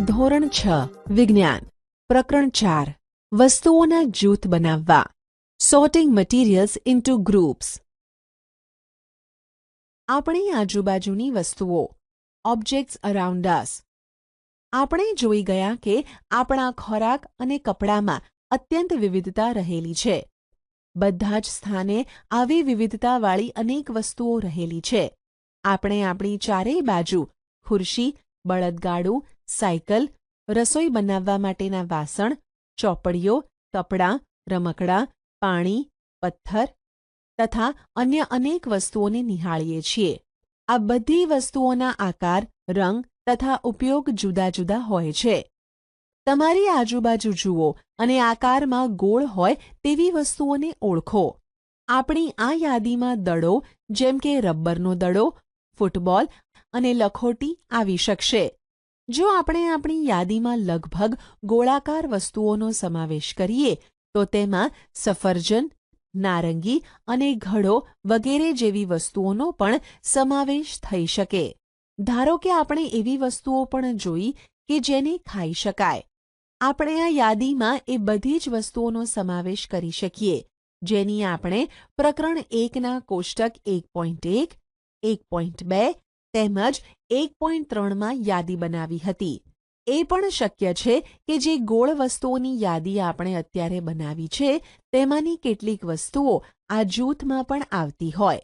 ધોરણ 6 વિજ્ઞાન પ્રકરણ 4 વસ્તુઓના જૂથ બનાવવા સોર્ટિંગ મટીરિયલ્સ ઇન્ટુ ગ્રુપ્સ. આપણી આજુબાજુની વસ્તુઓ ઓબ્જેક્ટ્સ અરાઉન્ડ અસ. આપણે જોઈ ગયા કે આપણા ખોરાક અને કપડામાં અત્યંત વિવિધતા રહેલી છે. બધા જ સ્થાને આવી વિવિધતાવાળી અનેક વસ્તુઓ રહેલી છે. આપણે આપણી ચારેય બાજુ ખુરશી, બળદગાડું, સાયકલ, રસોઈ બનાવવા માટેના વાસણ, ચોપડીઓ, કપડાં, રમકડાં, પાણી, પથ્થર તથા અન્ય અનેક વસ્તુઓને નિહાળીએ છીએ. આ બધી વસ્તુઓના આકાર, રંગ તથા ઉપયોગ જુદા જુદા હોય છે. તમારી આજુબાજુ જુઓ અને આકારમાં ગોળ હોય તેવી વસ્તુઓને ઓળખો. આપણી આ યાદીમાં દડો જેમ કે રબરનો દડો, ફૂટબોલ અને લખોટી આવી શકશે. જો આપણે આપણી યાદીમાં લગભગ ગોળાકાર વસ્તુઓનો સમાવેશ કરીએ તો તેમાં સફરજન, નારંગી અને ઘડો વગેરે જેવી વસ્તુઓનો પણ સમાવેશ થઈ શકે. ધારો કે આપણે એવી વસ્તુઓ પણ જોઈ કે જેને ખાઈ શકાય. આપણે આ યાદીમાં એ બધી જ વસ્તુઓનો સમાવેશ કરી શકીએ જેની આપણે પ્રકરણ 1ના કોષ્ટક 1.1, 1.2 તેમજ 1.3માં યાદી બનાવી હતી. એ પણ શક્ય છે કે જે ગોળ વસ્તુઓની યાદી આપણે અત્યારે બનાવી છે તેમાંની કેટલીક વસ્તુઓ આ જૂથમાં પણ આવતી હોય.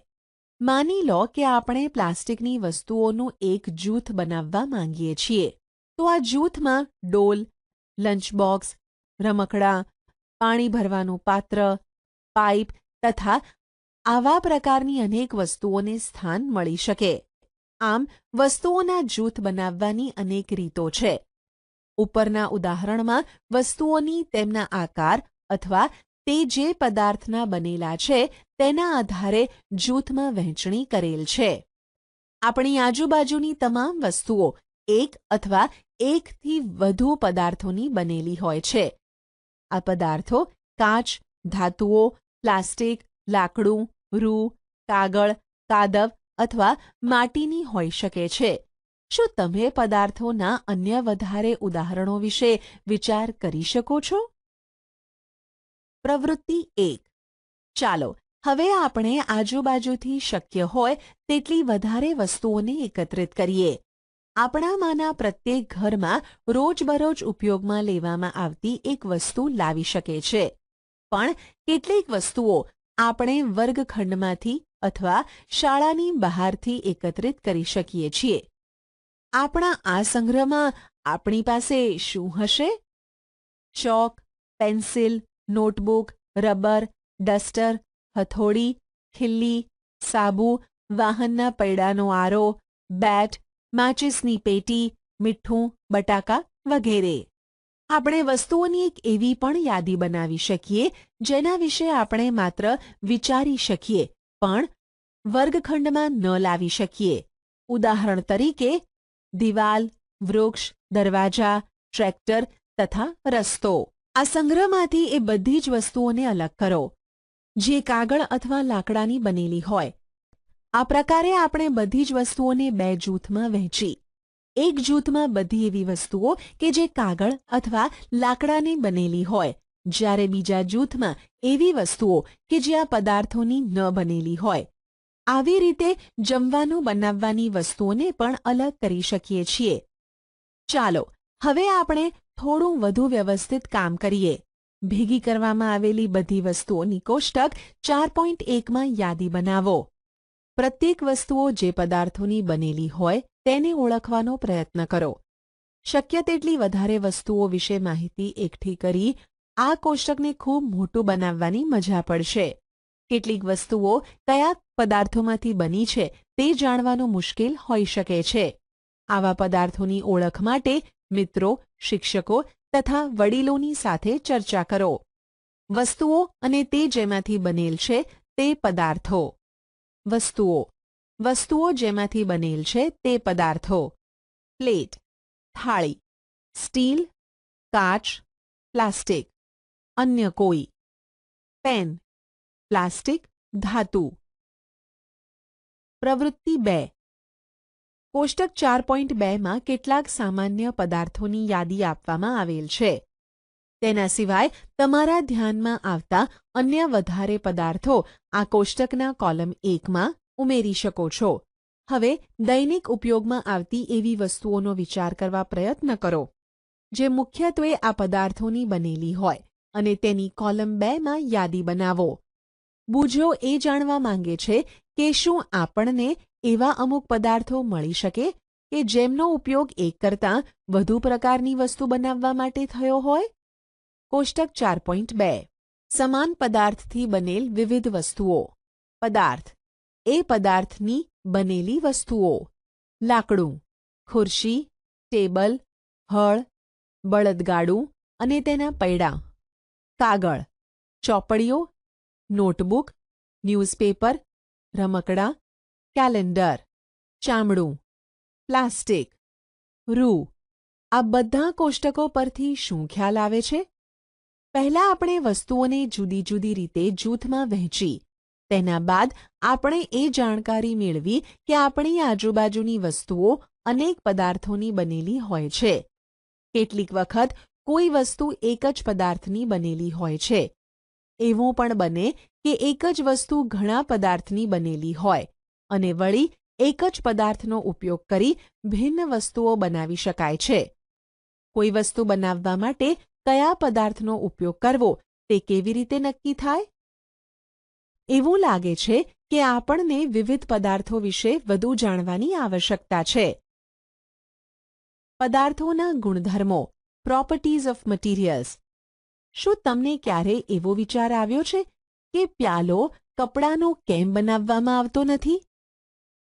માની લો કે આપણે પ્લાસ્ટિકની વસ્તુઓનું એક જૂથ બનાવવા માંગીએ છીએ. તો આ જૂથમાં ડોલ, લંચબોક્સ, રમકડાં, પાણી ભરવાનું પાત્ર, પાઇપ તથા આવા પ્રકારની અનેક વસ્તુઓને સ્થાન મળી શકે. આમ વસ્તુઓના જૂથ બનાવવાની અનેક રીતો છે. ઉપરના ઉદાહરણમાં વસ્તુઓની તેમના આકાર અથવા તે જે પદાર્થના બનેલા છે તેના આધારે જૂથમાં વહેંચણી કરેલ છે. આપણી આજુબાજુની તમામ વસ્તુઓ એક અથવા એકથી વધુ પદાર્થોની બનેલી હોય છે. આ પદાર્થો કાચ, ધાતુઓ, પ્લાસ્ટિક, લાકડું, રૂ, કાગળ, કાદવ અથવા માટીની હોઈ શકે છે. શું તમે પદાર્થોના અન્ય વધારે ઉદાહરણો વિશે વિચાર કરી શકો છો? પ્રવૃત્તિ 1. ચાલો હવે આપણે આજુબાજુથી શક્ય હોય તેટલી વધારે વસ્તુઓને એકત્રિત કરીએ. આપણામાંના પ્રત્યેક ઘરમાં રોજબરોજ ઉપયોગમાં લેવામાં આવતી એક વસ્તુ લાવી શકે છે. પણ કેટલીક વસ્તુઓ આપણે વર્ગખંડમાંથી અથવા શાળાની બહારથી એકત્રિત કરી શકીએ છીએ. આપણા આ સંગ્રહમાં આપણી પાસે શું હશે? ચોક, પેન્સિલ, નોટબુક, રબર, ડસ્ટર, હથોડી, ખિલ્લી, સાબુ, વાહનના પૈડાનો આરો, બેટ, માચીસની પેટી, મીઠું, બટાકા વગેરે. આપણે વસ્તુઓની એક એવી પણ યાદી બનાવી શકીએ જેના વિશે આપણે માત્ર વિચારી શકીએ પણ વર્ગખંડમાં ન લાવી શકીએ. ઉદાહરણ તરીકે દિવાલ, વૃક્ષ, દરવાજા, ટ્રેક્ટર તથા રસ્તો. આ સંગ્રહમાંથી એ બધી જ વસ્તુઓને અલગ કરો જે કાગળ અથવા લાકડાની બનેલી હોય. આ પ્રકારે આપણે બધી જ વસ્તુઓને બે જૂથમાં વહેંચી. એક જૂથમાં બધી એવી વસ્તુઓ કે જે કાગળ અથવા લાકડાની બનેલી હોય જ્યારે બીજા જૂથમાં એવી વસ્તુઓ કે જે આ પદાર્થોની ન બનેલી હોય. આવી રીતે જમવાનું બનાવવાની વસ્તુઓને પણ અલગ કરી શકીએ છીએ. ચાલો હવે આપણે થોડું વધુ વ્યવસ્થિત કામ કરીએ. ભેગી કરવામાં આવેલી બધી વસ્તુઓની કોષ્ટક 4.1માં યાદી બનાવો. પ્રત્યેક વસ્તુઓ જે પદાર્થોની બનેલી હોય તેને ઓળખવાનો પ્રયત્ન કરો. શક્ય તેટલી વધારે વસ્તુઓ વિશે માહિતી એકઠી કરી આ કોષ્ટકને ખૂબ મોટું બનાવવાની મજા પડશે. કેટલીક વસ્તુઓ કયા પદાર્થોમાંથી બની છે તે જાણવાનું મુશ્કેલ હોઈ શકે છે. આવા પદાર્થોની ઓળખ માટે મિત્રો, શિક્ષકો તથા વડીલોની સાથે ચર્ચા કરો. વસ્તુઓ અને તે જેમાંથી બનેલ છે તે પદાર્થો. વસ્તુઓ જેમાંથી બનેલ છે તે પદાર્થો. પ્લેટ, થાળી, સ્ટીલ, કાચ, પ્લાસ્ટિક. અન્ય કોઈ. પેન, પ્લાસ્ટિક, ધાતુ. પ્રવૃત્તિ 2. કોષ્ટક 4.2માં કેટલાક સામાન્ય પદાર્થોની યાદી આપવામાં આવેલ છે. તેના સિવાય તમારા ધ્યાનમાં આવતા અન્ય વધારે પદાર્થો આ કોષ્ટકના કોલમ 1માં ઉમેરી શકો છો. હવે દૈનિક ઉપયોગમાં આવતી એવી વસ્તુઓનો વિચાર કરવા પ્રયત્ન કરો જે મુખ્યત્વે આ પદાર્થોની બનેલી હોય અને તેની કોલમ 2માં યાદી બનાવો. બુજો એ જાણવા માંગે છે કે શું આપણને એવા અમુક પદાર્થો મળી શકે કે જેમનો ઉપયોગ એક કરતાં વધુ પ્રકારની વસ્તુ બનાવવા માટે થયો હોય? કોષ્ટક 4.2 સમાન પદાર્થથી બનેલ વિવિધ વસ્તુઓ. પદાર્થ એ પદાર્થની બનેલી વસ્તુઓ. લાકડું, ખુરશી, ટેબલ, હળ, બળદગાડું અને તેના પૈડાં. કાગળ, ચોપડીઓ, નોટબુક, ન્યૂઝપેપર, રમકડાં, કેલેન્ડર. ચામડું, પ્લાસ્ટિક, રૂ. આ બધા કોષ્ટકો પરથી શું ખ્યાલ આવે છે? પહેલાં આપણે વસ્તુઓને જુદી જુદી રીતે જૂથમાં વહેંચી. તેના બાદ આપણે એ જાણકારી મેળવી કે આપણી આજુબાજુની વસ્તુઓ અનેક પદાર્થોની બનેલી હોય છે. કેટલીક વખત કોઈ વસ્તુ એક જ પદાર્થની બનેલી હોય છે. એવું પણ બને કે એક જ વસ્તુ ઘણા પદાર્થની બનેલી હોય અને વળી એક જ પદાર્થનો ઉપયોગ કરી ભિન્ન વસ્તુઓ બનાવી શકાય છે. કોઈ વસ્તુ બનાવવા માટે કયા પદાર્થનો ઉપયોગ કરવો તે કેવી રીતે નક્કી થાય? એવું લાગે છે કે આપણને વિવિધ પદાર્થો વિશે વધુ જાણવાની આવશ્યકતા છે. પદાર્થોના ગુણધર્મો, પ્રોપર્ટીઝ ઓફ મટીરિયલ્સ. શું તમને ક્યારે એવો વિચાર આવ્યો છે કે પ્યાલો કપડાનો કેમ બનાવવામાં આવતો નથી?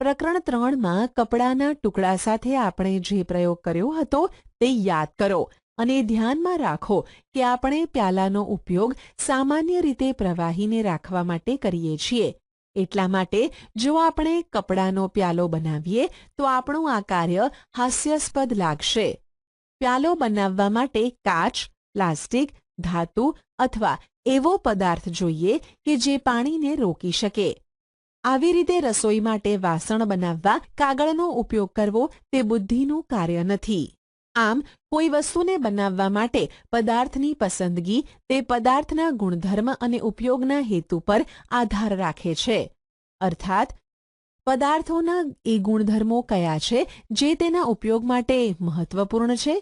પ્રકરણ 3માં કપડાના ટુકડા સાથે આપણે જે પ્રયોગ કર્યો હતો તે યાદ કરો અને ધ્યાનમાં રાખો કે આપણે પ્યાલાનો ઉપયોગ સામાન્ય રીતે પ્રવાહીને રાખવા માટે કરીએ છીએ. એટલા માટે જો આપણે કપડાનો પ્યાલો બનાવીએ તો આપણું આ કાર્ય હાસ્યાસ્પદ લાગશે. પ્યાલો બનાવવા માટે કાચ, પ્લાસ્ટિક, ધાતુ અથવા એવો પદાર્થ જોઈએ કે જે પાણીને રોકી શકે. આવી રીતે રસોઈ માટે વાસણ બનાવવા કાગળનો ઉપયોગ કરવો તે બુદ્ધિનું કાર્ય નથી. આમ કોઈ વસ્તુને બનાવવા માટે પદાર્થની પસંદગી તે પદાર્થના ગુણધર્મ અને ઉપયોગના હેતુ પર આધાર રાખે છે. અર્થાત પદાર્થોના એ ગુણધર્મો કયા છે જે તેના ઉપયોગ માટે મહત્વપૂર્ણ છે?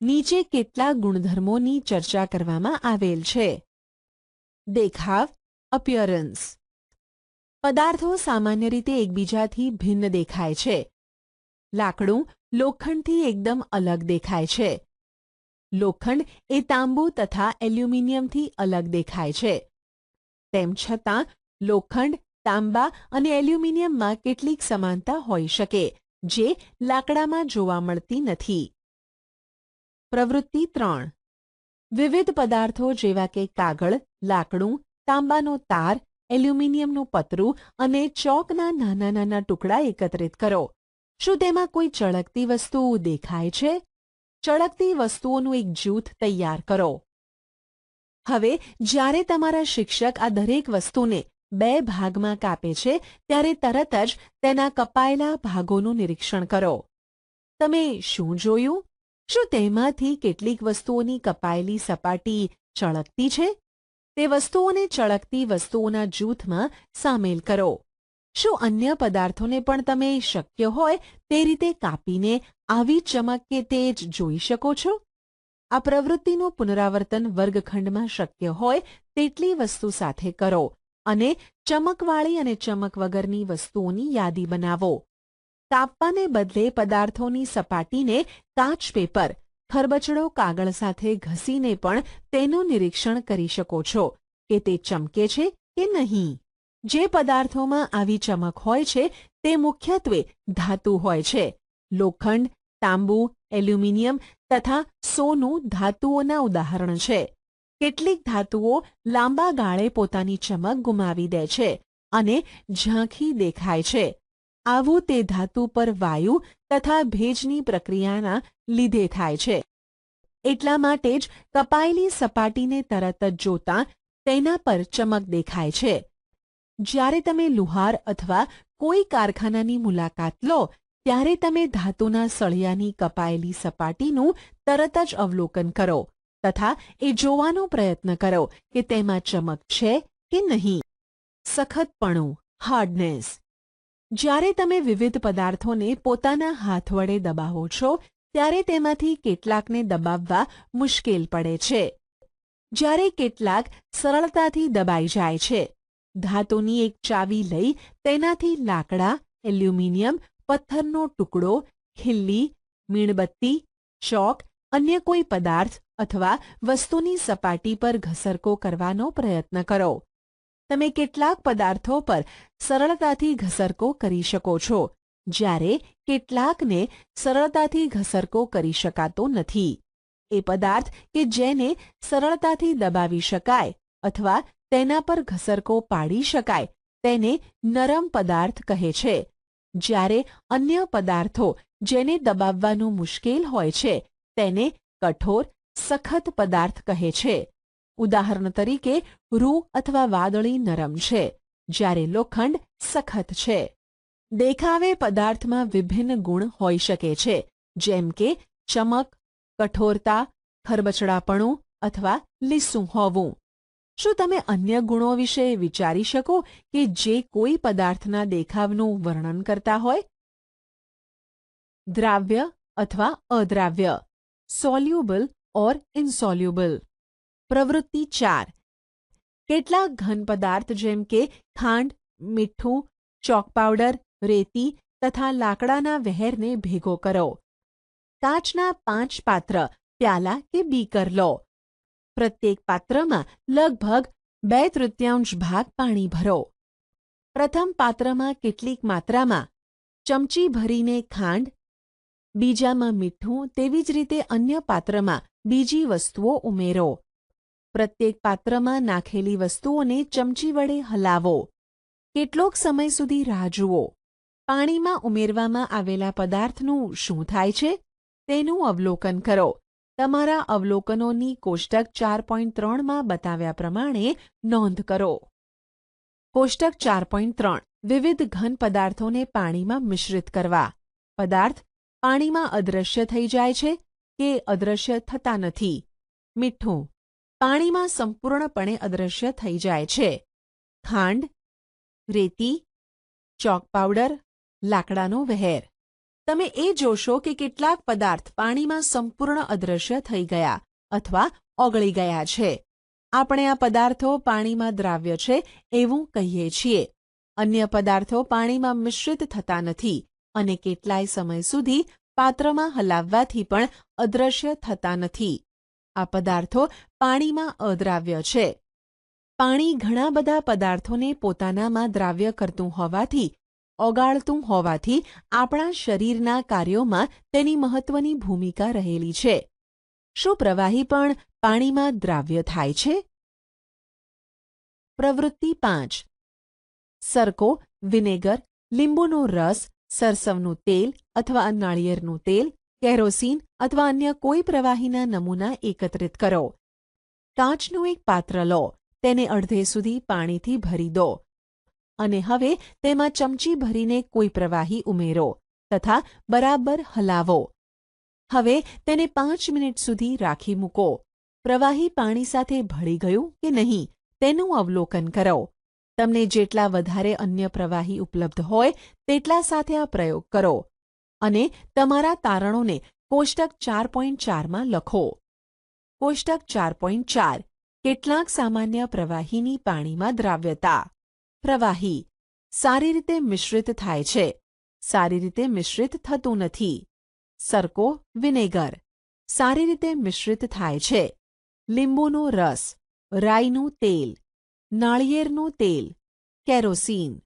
નીચે કેટલાક ગુણધર્મોની ચર્ચા કરવામાં આવેલ છે. દેખાવ, અપિયરન્સ. પદાર્થો સામાન્ય રીતે એકબીજાથી ભિન્ન દેખાય છે. લાકડું લોખંડથી એકદમ અલગ દેખાય છે. લોખંડ એ તાંબુ તથા એલ્યુમિનિયમથી અલગ દેખાય છે. તેમ છતાં લોખંડ, તાંબા અને એલ્યુમિનિયમમાં કેટલીક સમાનતા હોઈ શકે જે લાકડામાં જોવા મળતી નથી. પ્રવૃત્તિ 3. વિવિધ પદાર્થો જેવા કે કાગળ, લાકડું, તાંબાનો તાર, એલ્યુમિનિયમનું પતરું અને ચોકના નાના નાના ટુકડા એકત્રિત કરો. શું તેમાં કોઈ ચળકતી વસ્તુ દેખાય છે? ચળકતી વસ્તુઓનું એક જૂથ તૈયાર કરો. હવે જ્યારે તમારા શિક્ષક આ દરેક વસ્તુને 2 ભાગમાં કાપે છે ત્યારે તરત જ તેના કપાયેલા ભાગોનું નિરીક્ષણ કરો. તમે શું જોયું? શું તેમાંથી કેટલીક વસ્તુઓની કપાયેલી સપાટી ચળકતી છે? તે વસ્તુઓને ચળકતી વસ્તુઓના જૂથમાં સામેલ કરો. શું અન્ય પદાર્થોને પણ તમે શક્ય હોય તે રીતે કાપીને આવી ચમક કે તેજ જોઈ શકો છો? આ પ્રવૃત્તિનું પુનરાવર્તન વર્ગખંડમાં શક્ય હોય તેટલી વસ્તુ સાથે કરો અને ચમકવાળી અને ચમક વગરની વસ્તુઓની યાદી બનાવો. કાપવાને બદલે પદાર્થોની સપાટીને કાચ પેપર, ખરબચડો કાગળ સાથે ઘસીને પણ તેનું નિરીક્ષણ કરી શકો છો કે તે ચમકે છે કે નહીં. જે પદાર્થોમાં આવી ચમક હોય છે તે મુખ્યત્વે ધાતુ હોય છે. લોખંડ, તાંબુ, એલ્યુમિનિયમ તથા સોનું ધાતુઓના ઉદાહરણ છે. કેટલીક ધાતુઓ લાંબા ગાળે પોતાની ચમક ગુમાવી દે છે અને ઝાંખી દેખાય છે. આવું તે ધાતુ પર વાયુ તથા ભેજની પ્રક્રિયાના લીધે થાય છે. એટલા માટે જ કપાયેલી સપાટીને તરત જ જોતાં તેના પર ચમક દેખાય છે. જ્યારે તમે લુહાર અથવા કોઈ કારખાનાની મુલાકાત લો ત્યારે તમે ધાતુના સળિયાની કપાયેલી સપાટીનું તરત જ અવલોકન કરો તથા એ જોવાનો પ્રયત્ન કરો કે તેમાં ચમક છે કે નહીં. સખતપણું, હાર્ડનેસ. જ્યારે તમે વિવિધ પદાર્થોને પોતાના હાથ વડે દબાવો છો ત્યારે તેમાંથી કેટલાકને દબાવવા મુશ્કેલ પડે છે, જ્યારે કેટલાક સરળતાથી દબાઈ જાય છે. ધાતુની એક ચાવી લઈ તેનાથી લાકડા, એલ્યુમિનિયમ, પથ્થરનો ટુકડો, ખિલ્લી, મીણબત્તી, ચોક, અન્ય કોઈ પદાર્થ અથવા વસ્તુની સપાટી પર ઘસરકો કરવાનો પ્રયત્ન કરો. તમે કેટલાક પદાર્થો પર સરળતાથી ઘસરકો કરી શકો છો, જ્યારે કેટલાકને સરળતાથી ઘસરકો કરી શકાતો નથી. એ પદાર્થ કે જેને સરળતાથી દબાવી શકાય અથવા તેના પર ઘસરકો પાડી શકાય તેને નરમ પદાર્થ કહે છે, જ્યારે અન્ય પદાર્થો જેને દબાવવાનું મુશ્કેલ હોય છે તેને કઠોર, સખત પદાર્થ કહે છે. ઉદાહરણ તરીકે રૂ અથવા વાદળી નરમ છે, જ્યારે લોખંડ સખત છે. દેખાવે પદાર્થમાં વિભિન્ન ગુણ હોઈ શકે છે, જેમ કે ચમક, કઠોરતા, ખરબચડાપણું અથવા લીસું હોવું. શું તમે અન્ય ગુણો વિશે વિચારી શકો કે જે કોઈ પદાર્થના દેખાવનું વર્ણન કરતા હોય? દ્રાવ્ય અથવા અદ્રાવ્ય, સોલ્યુબલ ઓર ઇન્સોલ્યુબલ. પ્રવૃત્તિ 4. કેટલાક ઘન પદાર્થ જેમ કે ખાંડ, મીઠું, ચોક પાવડર, રેતી તથા લાકડાના વહેરને ભેગો કરો. કાચના 5 પાત્ર, પ્યાલા કે બીકર લો. પ્રત્યેક પાત્રમાં લગભગ 2/3 ભાગ પાણી ભરો. પ્રથમ પાત્રમાં કેટલીક માત્રામાં ચમચી ભરીને ખાંડ, બીજામાં મીઠું, તેવી જ રીતે અન્ય પાત્રમાં બીજી વસ્તુઓ ઉમેરો. પ્રત્યેક પાત્રમાં નાખેલી વસ્તુઓને ચમચી વડે હલાવો. કેટલોક સમય સુધી રાહ જુઓ. પાણીમાં ઉમેરવામાં આવેલા પદાર્થનું શું થાય છે તેનું અવલોકન કરો. તમારા અવલોકનોની કોષ્ટક 4.3માં બતાવ્યા પ્રમાણે નોંધ કરો. કોષ્ટક 4.3. વિવિધ ઘન પદાર્થોને પાણીમાં મિશ્રિત કરવા. પદાર્થ પાણીમાં અદૃશ્ય થઈ જાય છે કે અદૃશ્ય થતા નથી. મીઠું પાણીમાં સંપૂર્ણપણે અદૃશ્ય થઈ જાય છે. ખાંડ, રેતી, ચોક પાવડર, લાકડાનો વહેર. તમે એ જોશો કે કેટલાક પદાર્થ પાણીમાં સંપૂર્ણ અદૃશ્ય થઈ ગયા અથવા ઓગળી ગયા છે. આપણે આ પદાર્થો પાણીમાં દ્રાવ્ય છે એવું કહીએ છીએ. અન્ય પદાર્થો પાણીમાં મિશ્રિત થતા નથી અને કેટલાય સમય સુધી પાત્રમાં હલાવવાથી પણ અદૃશ્ય થતા નથી. આ પદાર્થો પાણીમાં અદ્રાવ્ય છે. પાણી ઘણા બધા પદાર્થોને પોતાનામાં દ્રાવ્ય કરતું હોવાથી, ઓગાળતું હોવાથી આપણા શરીરના કાર્યોમાં તેની મહત્વની ભૂમિકા રહેલી છે. શું પ્રવાહી પણ પાણીમાં દ્રાવ્ય થાય છે? પ્રવૃત્તિ 5. સરકો, વિનેગર, લીંબુનો રસ, સરસવનું તેલ અથવા નાળિયેરનું તેલ, કેરોસીન અથવા અન્ય કોઈ પ્રવાહીના નમૂના એકત્રિત કરો. કાચનું એક પાત્ર લો, તેને અડધે સુધી પાણીથી ભરી દો અને હવે તેમાં ચમચી ભરીને કોઈ પ્રવાહી ઉમેરો તથા બરાબર હલાવો. હવે તેને 5 મિનિટ સુધી રાખી મૂકો. પ્રવાહી પાણી સાથે ભળી ગયું કે નહીં તેનું અવલોકન કરો. તમને જેટલા વધારે અન્ય પ્રવાહી ઉપલબ્ધ હોય તેટલા સાથે આ પ્રયોગ કરો અને તમારા તારણોને કોષ્ટક 4.4માં લખો. કોષ્ટક 4.4. કેટલાક સામાન્ય પ્રવાહીની પાણીમાં દ્રાવ્યતા. પ્રવાહી સારી રીતે મિશ્રિત થાય છે, સારી રીતે મિશ્રિત થતું નથી. સરકો, વિનેગર સારી રીતે મિશ્રિત થાય છે. લીંબુનો રસ, રાઈનું તેલ, નાળિયેરનું તેલ, કેરોસીન.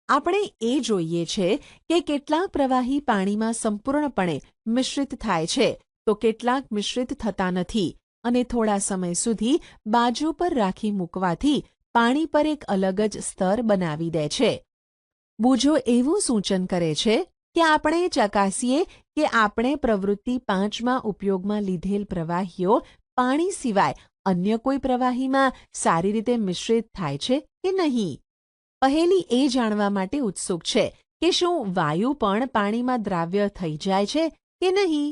આપણે એ જોઈએ છે કે કેટલાક પ્રવાહી પાણીમાં સંપૂર્ણપણે મિશ્રિત થાય છે તો કેટલાક મિશ્રિત થતા નથી અને થોડા સમય સુધી બાજુ પર રાખી મૂકવાથી પાણી પર એક અલગ જ સ્તર બનાવી દે છે. બુજો એવું સૂચન કરે છે કે આપણે ચકાસીએ કે આપણે પ્રવૃત્તિ 5માં ઉપયોગમાં લીધેલ પ્રવાહીઓ પાણી સિવાય અન્ય કોઈ પ્રવાહીમાં સારી રીતે મિશ્રિત થાય છે કે નહીં. પહેલી એ જાણવા માટે ઉત્સુક છે કે શું વાયુ પણ પાણીમાં દ્રાવ્ય થઈ જાય છે કે નહીં?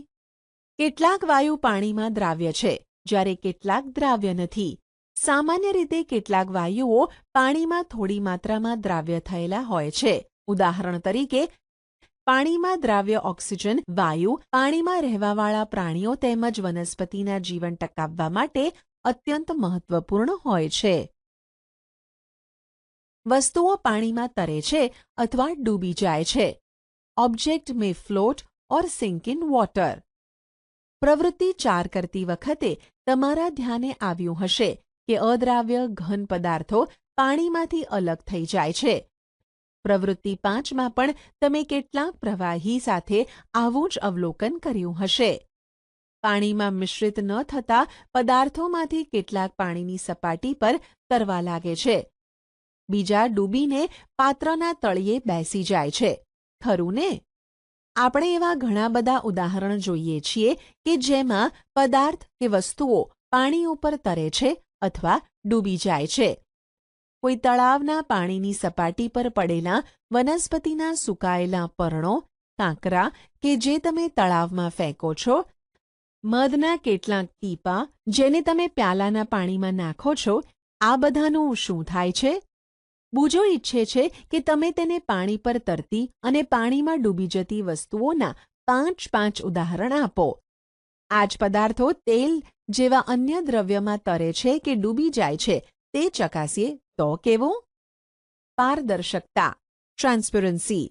કેટલાક વાયુ પાણીમાં દ્રાવ્ય છે, જ્યારે કેટલાક દ્રાવ્ય નથી. સામાન્ય રીતે કેટલાક વાયુઓ પાણીમાં થોડી માત્રામાં દ્રાવ્ય થયેલા હોય છે. ઉદાહરણ તરીકે, પાણીમાં દ્રાવ્ય ઓક્સિજન વાયુ પાણીમાં રહેવાવાળા પ્રાણીઓ તેમજ વનસ્પતિના જીવન ટકાવવા માટે અત્યંત મહત્વપૂર્ણ હોય છે. વસ્તુઓ પાણીમાં તરે છે અથવા ડૂબી જાય છે. Object may float or sink in water. પ્રવૃત્તિ 4 કરતી વખતે તમારા ધ્યાને આવ્યું હશે કે અદ્રાવ્ય ઘન પદાર્થો પાણીમાંથી અલગ થઈ જાય છે. પ્રવૃત્તિ 5માં પણ તમે કેટલાક પ્રવાહી સાથે આવું જ અવલોકન કર્યું હશે. પાણીમાં મિશ્રિત ન થતા પદાર્થોમાંથી કેટલાક પાણીની સપાટી પર તરવા લાગે છે. બીજા ડૂબીને પાત્રના તળિયે બેસી જાય છે. ખરું ને? આપણે એવા ઘણા બધા ઉદાહરણ જોઈએ છીએ કે જેમાં પદાર્થ કે વસ્તુઓ પાણી ઉપર તરે છે અથવા ડૂબી જાય છે. કોઈ તળાવના પાણીની સપાટી પર પડેલા વનસ્પતિના સુકાયેલા પર્ણો, કાંકરા કે જે તમે તળાવમાં ફેંકો છો, મધના કેટલાક ટીપાં જેને તમે પ્યાલાના પાણીમાં નાખો છો, આ બધાનું શું થાય છે? બુજો ઈચ્છે છે કે તમે તેને પાણી પર તરતી અને પાણીમાં ડૂબી જતી વસ્તુઓના 5 ઉદાહરણ આપો. આ જ પદાર્થો તેલ જેવા અન્ય દ્રવ્યમાં તરે છે કે ડૂબી જાય છે તે ચકાસીએ તો કેવું? પારદર્શકતા, ટ્રાન્સપરન્સી.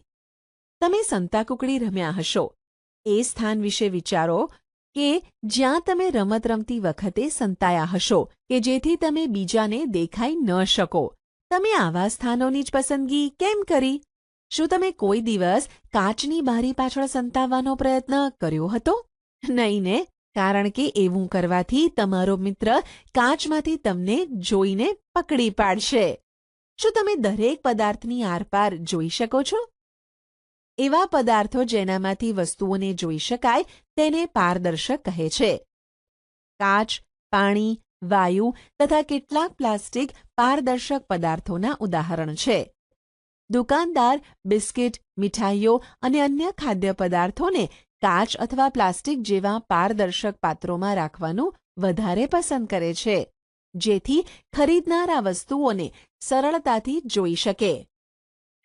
તમે સંતાકૂકડી રમ્યા હશો. એ સ્થાન વિશે વિચારો કે જ્યાં તમે રમત રમતી વખતે સંતાયા હશો કે જેથી તમે બીજાને દેખાઈ ન શકો. તમે આવા સ્થાનોની જ પસંદગી કેમ કરી? શું તમે કોઈ દિવસ કાચની બારી પાછળ સંતાવવાનો પ્રયત્ન કર્યો હતો? નહીં ને? કારણ કે એવું કરવાથી તમારો મિત્ર કાચમાંથી તમને જોઈને પકડી પાડશે. શું તમે દરેક પદાર્થની આરપાર જોઈ શકો છો? એવા પદાર્થો જેનામાંથી વસ્તુઓને જોઈ શકાય તેને પારદર્શક કહે છે. કાચ, પાણી, વાયુ તથા કેટલાક પ્લાસ્ટિક પારદર્શક પદાર્થોના ઉદાહરણ છે. દુકાનદાર બિસ્કિટ, મીઠાઈઓ અને અન્ય ખાદ્ય પદાર્થોને કાચ અથવા પ્લાસ્ટિક જેવા પારદર્શક પાત્રોમાં રાખવાનું વધારે પસંદ કરે છે, જેથી ખરીદનાર આ વસ્તુઓને સરળતાથી જોઈ શકે.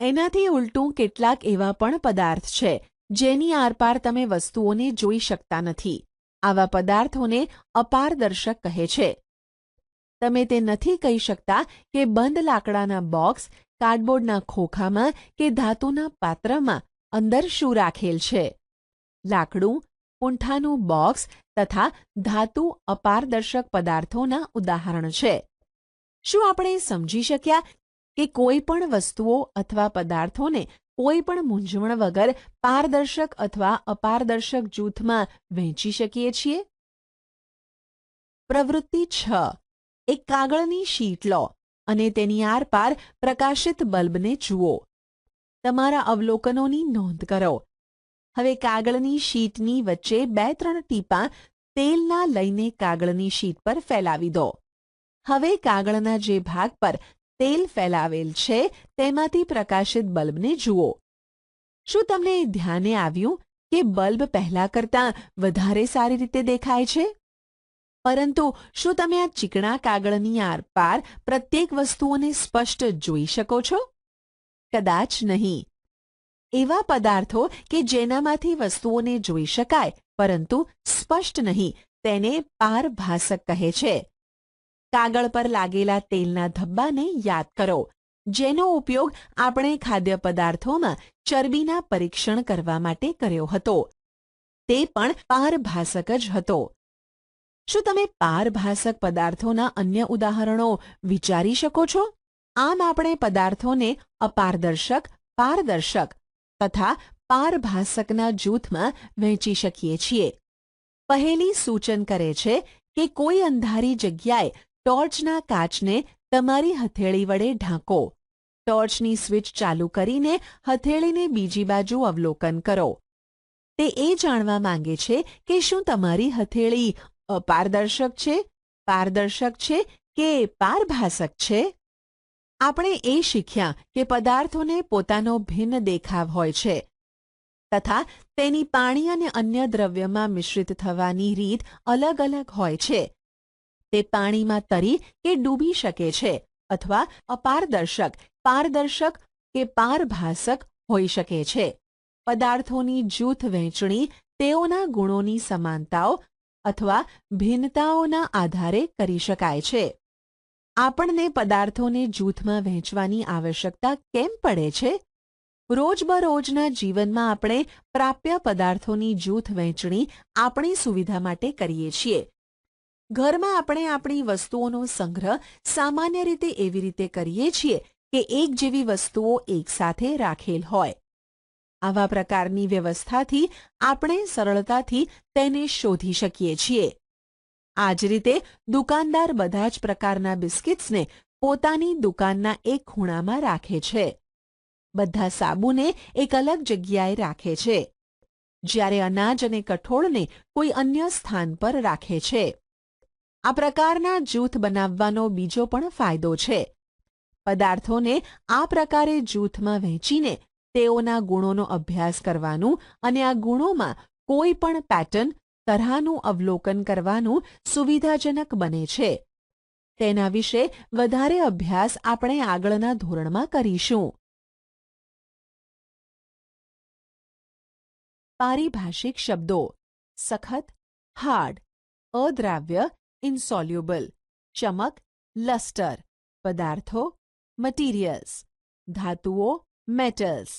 એનાથી ઉલટું કેટલાક એવા પણ પદાર્થ છે જેની આરપાર તમે વસ્તુઓને જોઈ શકતા નથી. આવા પદાર્થોને અપારદર્શક કહે છે. તમે તે નથી કહી શકતા કે બંધ લાકડાના બોક્સ, કાર્ડબોર્ડના ખોખામાં કે ધાતુના પાત્રમાં અંદર શું રાખેલ છે. લાકડું, પૂંઠાનું બોક્સ તથા ધાતુ અપારદર્શક પદાર્થોના ઉદાહરણ છે. શું આપણે સમજી શક્યા કે કોઈ પણ વસ્તુઓ અથવા પદાર્થોને કોઈ પણ મૂંઝવણ વગર પારદર્શક અથવા અપારદર્શક જૂથમાં વહેંચી શકીએ છીએ? પ્રવૃત્તિ 6. એક કાગળની શીટ લો અને તેની આરપાર પ્રકાશિત બલ્બને જુઓ. તમારા અવલોકનોની નોંધ કરો. હવે કાગળની શીટની વચ્ચે 2-3 ટીપાં તેલના લઈને કાગળની શીટ પર ફેલાવી દો. હવે કાગળના જે ભાગ પર તેલ ફેલાવેલ છે તેમાંથી પ્રકાશિત બલ્બને જુઓ. શું તમને ધ્યાને આવ્યું કે બલ્બ પહેલા કરતાં વધારે સારી રીતે દેખાય છે? પરંતુ શું તમે આ ચીકણા કાગળની આરપાર પ્રત્યેક વસ્તુઓને સ્પષ્ટ જોઈ શકો છો? કદાચ નહીં. એવા પદાર્થો કે જેનામાંથી વસ્તુઓને જોઈ શકાય પરંતુ સ્પષ્ટ નહીં તેને પારભાસક કહે છે. કાગળ પર લાગેલા તેલના ધબ્બાને યાદ કરો, જેનો ઉપયોગ આપણે ખાદ્ય પદાર્થોમાં ચરબીના પરીક્ષણ કરવા માટે કર્યો હતો. તે પણ પારભાસક જ હતો. શું તમે પારભાસક પદાર્થોના અન્ય ઉદાહરણો વિચારી શકો છો? આમ આપણે પદાર્થોને અપારદર્શક, પારદર્શક તથા પારભાસકના જૂથમાં વહેંચી શકીએ છીએ. પહેલી સૂચન કરે છે કે કોઈ અંધારી જગ્યાએ ટોર્ચના કાચને તમારી હથેળી વડે ઢાંકો. ટોર્ચની સ્વિચ ચાલુ કરીને હથેળીને બીજી બાજુ અવલોકન કરો. તે એ જાણવા માંગે છે કે શું તમારી હથેળી અપારદર્શક છે, પારદર્શક છે કે પારભાસક છે? આપણે એ શીખ્યા કે પદાર્થોને પોતાનો ભિન્ન દેખાવ હોય છે તથા તેની પાણી અને અન્ય દ્રવ્યમાં મિશ્રિત થવાની રીત અલગ અલગ હોય છે. તે પાણીમાં તરી કે ડૂબી શકે છે અથવા અપારદર્શક, પારદર્શક કે પારભાસક હોઈ શકે છે. પદાર્થોની જૂથ વહેંચણી તેઓના ગુણોની સમાનતાઓ અથવા ભિન્નતાઓના આધારે કરી શકાય છે. આપણને પદાર્થોને જૂથમાં વહેંચવાની આવશ્યકતા કેમ પડે છે? રોજબરોજના જીવનમાં આપણે પ્રાપ્ય પદાર્થોની જૂથ વહેંચણી આપણી સુવિધા માટે કરીએ છીએ. ઘરમાં આપણે આપણી વસ્તુઓનો સંગ્રહ સામાન્ય રીતે એવી રીતે કરીએ છીએ કે એક જેવી વસ્તુઓ એકસાથે રાખેલ હોય. આવા પ્રકારની વ્યવસ્થાથી આપણે સરળતાથી તેને શોધી શકીએ છીએ. આ જ રીતે દુકાનદાર બધા જ પ્રકારના બિસ્કિટ્સને પોતાની દુકાનના એક ખૂણામાં રાખે છે. બધા સાબુને એક અલગ જગ્યાએ રાખે છે, જ્યારે અનાજ અને કઠોળને કોઈ અન્ય સ્થાન પર રાખે છે. આ પ્રકારના જૂથ બનાવવાનો બીજો પણ ફાયદો છે. પદાર્થોને આ પ્રકારે જૂથમાં વહેંચીને તેઓના ગુણોનો અભ્યાસ કરવાનું અને આ ગુણોમાં કોઈ પણ પેટર્ન, તરહાનું અવલોકન કરવાનું સુવિધાજનક બને છે. તેના વિશે વધારે અભ્યાસ આપણે આગળના ધોરણમાં કરીશું. પારિભાષિક શબ્દો: સખત, હાર્ડ; અદ્રાવ્ય, ઇન્સોલ્યુબલ; ચમક, લસ્ટર; પદાર્થો, મટીરિયલ્સ; ધાતુઓ, મેટલ્સ;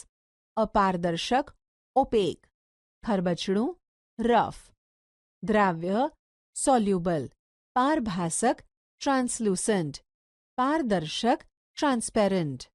અપારદર્શક, ઓપેક; ખરબચડું, રફ; દ્રાવ્ય, સોલ્યુબલ; પારભાસક, ટ્રાન્સલ્યુસન્ટ; પારદર્શક, ટ્રાન્સપેરન્ટ.